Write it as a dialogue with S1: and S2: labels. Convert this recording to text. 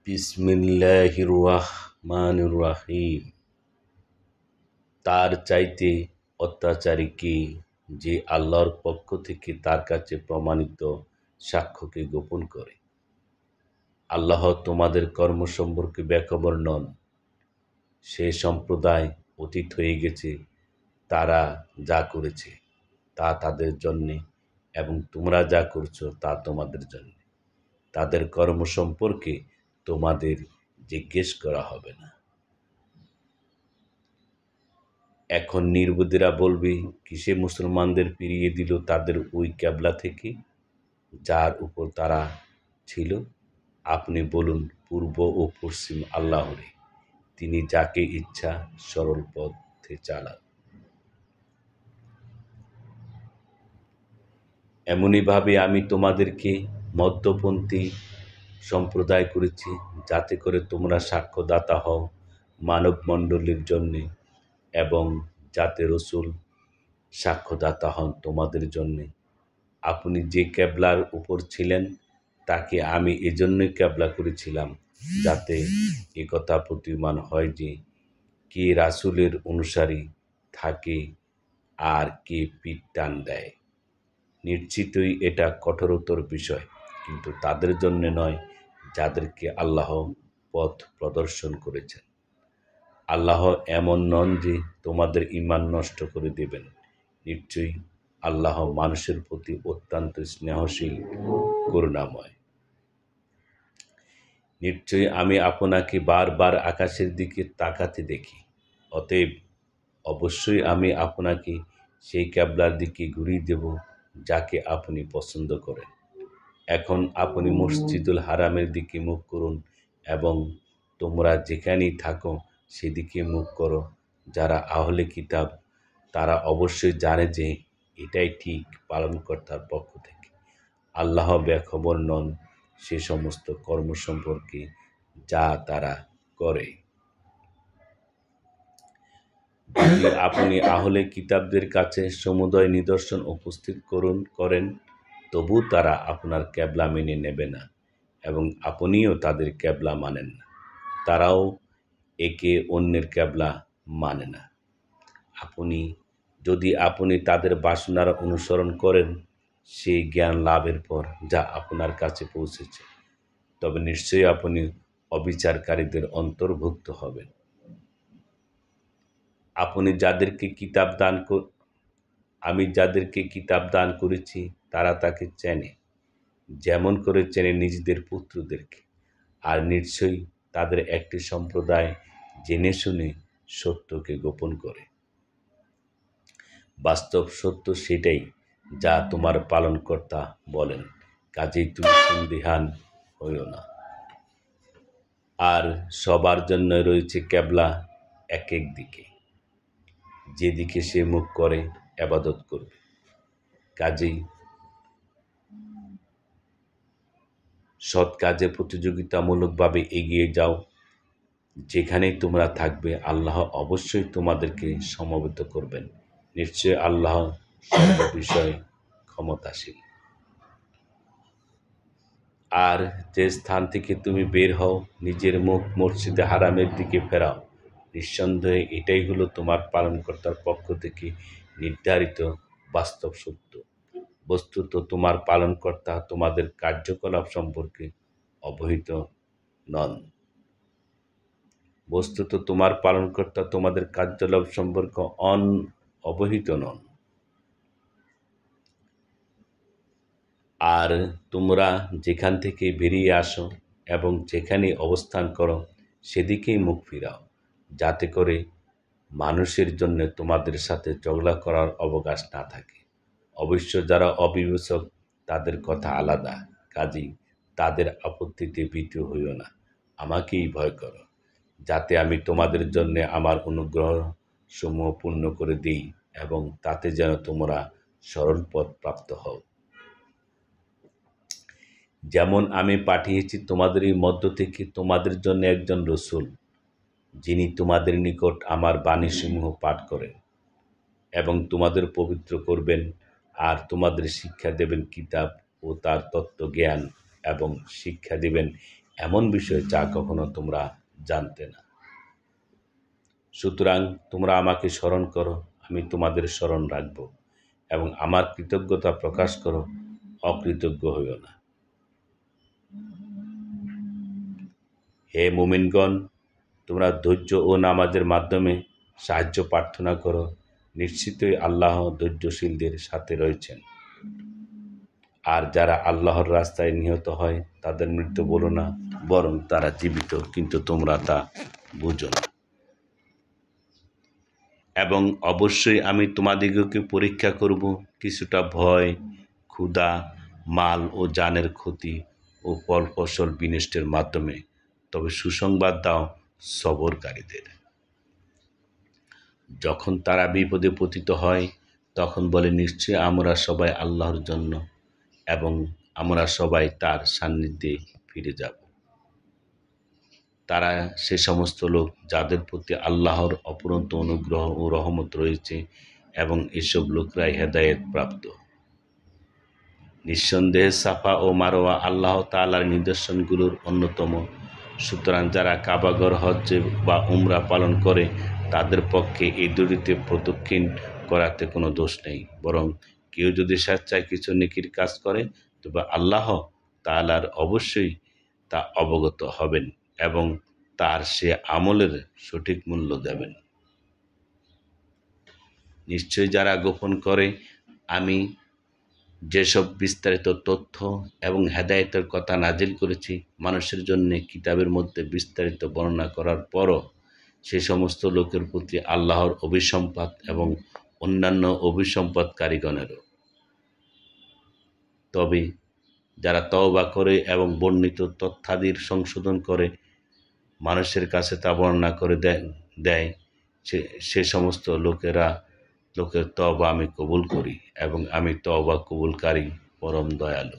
S1: বিসমিল্লাহির রহমানির রহিম। তার চাইতে অত্যাচারী কে, যে আল্লাহর পক্ষ থেকে তার কাছে প্রমাণিত সাক্ষ্যকে গোপন করে। আল্লাহ তোমাদের কর্ম সম্পর্কে বেখবর নন। সে সম্প্রদায় অতীত হয়ে গেছে, তারা যা করেছে তা তাদের জন্যে, এবং তোমরা যা করছো তা তোমাদের জন্যে। তাদের কর্ম সম্পর্কে তোমাদের জিজ্ঞেস করা হবে না। এখন নির্বোধেরা বলবে, কিসে মুসলমানদের ফিরিয়ে দিল তাদের ওই ক্যাবলা থেকে যার উপর তারা ছিল। আপনি বলুন, পূর্ব ও পশ্চিম আল্লাহরই, তিনি যাকে ইচ্ছা সরল পথে চালান। এমনিভাবে আমি তোমাদেরকে মধ্যপন্থী সম্প্রদায় করেছি, যাতে করে তোমরা সাক্ষ্যদাতা হও মানবমণ্ডলীর জন্যে, এবং যাতে রসুল সাক্ষ্যদাতা হন তোমাদের জন্যে। আপনি যে ক্যাবলার উপর ছিলেন তাকে আমি এজন্যই ক্যাবলা করেছিলাম, যাতে একথা প্রতীয়মান হয় যে কে রাসূলের অনুসারী থাকে আর কে পিঠ টান দেয়। নিশ্চিতই এটা কঠোরতর বিষয়, কিন্তু তাদের জন্য নয় যাদেরকে আল্লাহ পথ প্রদর্শন করেছেন। আল্লাহ এমন নন যে তোমাদের ঈমান নষ্ট করে দেবেন। নিশ্চয়ই আল্লাহ মানুষের প্রতি অত্যন্ত স্নেহশীল, করুণাময়। নিশ্চয়ই আমি আপনাকে বারবার আকাশের দিকে তাকাতে দেখি, অতএব অবশ্যই আমি আপনাকে সেই ক্যাবলার দিকে ঘুরিয়ে দেব যাকে আপনি পছন্দ করেন। এখন আপনি মসজিদুল হারামের দিকে মুখ করুন, এবং তোমরা যেখানেই থাকো সেদিকে মুখ করো। যারা আহলে কিতাব তারা অবশ্যই জানে যে এটাই ঠিক পালনকর্তার পক্ষ থেকে। আল্লাহ বেখবর নন সে সমস্ত কর্ম সম্পর্কে যা তারা করে। যদি আপনি আহলে কিতাবদের কাছে সমুদয় নিদর্শন উপস্থিত করেন, তবু তারা আপনার ক্যাবলা মেনে নেবে না, এবং আপনিও তাদের ক্যাবলা মানেন না। তারাও একে অন্যের ক্যাবলা মানে না। যদি আপনি তাদের বাসনার অনুসরণ করেন সেই জ্ঞান লাভের পর যা আপনার কাছে পৌঁছেছে, তবে নিশ্চয়ই আপনি অবিচারকারীদের অন্তর্ভুক্ত হবেন। আমি যাদেরকে কিতাব দান করেছি তারা তাকে চেনে, যেমন করে চেনে নিজেদের পুত্রদেরকে। আর নিশ্চয়ই তাদের একটি সম্প্রদায় জেনে শুনে সত্যকে গোপন করে। বাস্তব সত্য সেটাই যা তোমার পালনকর্তা বলেন, কাজেই তুমি সন্দিহান হইও না। আর সবার জন্য রয়েছে ক্যাবলা এক এক দিকে, যেদিকে সে মুখ করে ইবাদত করবে। কাজেই সৎ কাজে প্রতিযোগিতামূলকভাবে এগিয়ে যাও। যেখানেই তোমরা থাকবে আল্লাহ অবশ্যই তোমাদেরকে সমবেত করবেন। নিশ্চয় আল্লাহ সর্ব বিষয়ে ক্ষমতাশীল। আর যে স্থান থেকে তুমি বের হও, নিজের মুখ মসজিদে হারামের দিকে ফেরাও। নিঃসন্দেহে এটাই হলো তোমার পালনকর্তার পক্ষ থেকে নির্ধারিত বাস্তব সত্য। বস্তুত তোমার পালনকর্তা তোমাদের কার্যকলাপ সম্পর্কে অবহিত নন। অবহিত নন। আর তোমরা যেখান থেকে বেরিয়ে আসো এবং যেখানে অবস্থান করো সেদিকেই মুখ ফিরাও, যাতে করে মানুষের জন্য তোমাদের সাথে ঝগড়া করার অবকাশ না থাকে। অবশ্য যারা অবিবেচক তাদের কথা আলাদা, কাজেই তাদের আপত্তিতে ভীত হইও না। আমাকেই ভয় করো, যাতে আমি তোমাদের জন্য আমার অনুগ্রহ সমূহ পূর্ণ করে দিই, এবং তাতে যেন তোমরা সরল পথ প্রাপ্ত হও। যেমন আমি পাঠিয়েছি তোমাদেরই মধ্য থেকে তোমাদের জন্য একজন রসূল, যিনি তোমাদের নিকট আমার বাণীসমূহ পাঠ করেন এবং তোমাদের পবিত্র করবেন, আর তোমাদের শিক্ষা দেবেন কিতাব ও তার তত্ত্ব জ্ঞান, এবং শিক্ষা দিবেন এমন বিষয় যা কখনো তোমরা জানতে না। সুতরাং তোমরা আমাকে স্মরণ করো, আমি তোমাদের স্মরণ রাখব, এবং আমার কৃতজ্ঞতা প্রকাশ করো, অকৃতজ্ঞ হইও না। হে মুমিনগণ, তোমরা ধৈর্য ও নামাজের মাধ্যমে সাহায্য প্রার্থনা করো। নিশ্চিতই আল্লাহ ধৈর্যশীলদের সাথে রয়েছেন। আর যারা আল্লাহর রাস্তায় নিহত হয় তাদের মৃত্যু বলো না, বরং তারা জীবিত, কিন্তু তোমরা তা বুঝো না। এবং অবশ্যই আমি তোমাদিগকে পরীক্ষা করব কিছুটা ভয়, ক্ষুধা, মাল ও জানের ক্ষতি ও ফসল বিনষ্টের মাধ্যমে। তবে সুসংবাদ দাও সবরকারীদের। যখন তারা বিপদে পতিত হয় তখন বলে, নিশ্চয়ই আমরা সবাই আল্লাহর জন্য এবং আমরা সবাই তার সান্নিধ্যে ফিরে যাব। তারা সে সমস্ত লোক যাদের প্রতি আল্লাহর অপরন্ত অনুগ্রহ ও রহমত রয়েছে, এবং এসব লোকরাই হেদায়েত প্রাপ্ত। নিঃসন্দেহে সাফা ও মারোয়া আল্লাহ তাআলার নিদর্শনগুলোর অন্যতম। সুতরাং যারা কাবাগর হজ্জ বা উমরা পালন করে তাদের পক্ষে এই দুটিতে প্রদক্ষিণ করাতে কোনো দোষ নেই, বরং কেউ যদি স্বেচ্ছায় কিছু নেকির কাজ করে তবে আল্লাহ তাআলার অবশ্যই তা অবগত হবেন এবং তার সে আমলের সঠিক মূল্য দেবেন। নিশ্চয়ই যারা গোপন করে আমি যেসব বিস্তারিত তথ্য এবং হেদায়েতের কথা নাজিল করেছি মানুষের জন্য কিতাবের মধ্যে বিস্তারিত বর্ণনা করার পরও সে সমস্ত লোকের প্রতি আল্লাহর অভিসম্পাত এবং অন্যান্য অভিসম্পাদকারীগণেরও। তবে যারা তওবা করে এবং বর্ণিত তথ্যাদির সংশোধন করে মানুষের কাছে তা বর্ণনা করে দেয় সে সমস্ত লোকের তওবা আমি কবুল করি, এবং আমি তওবা কবুলকারী পরম দয়ালু।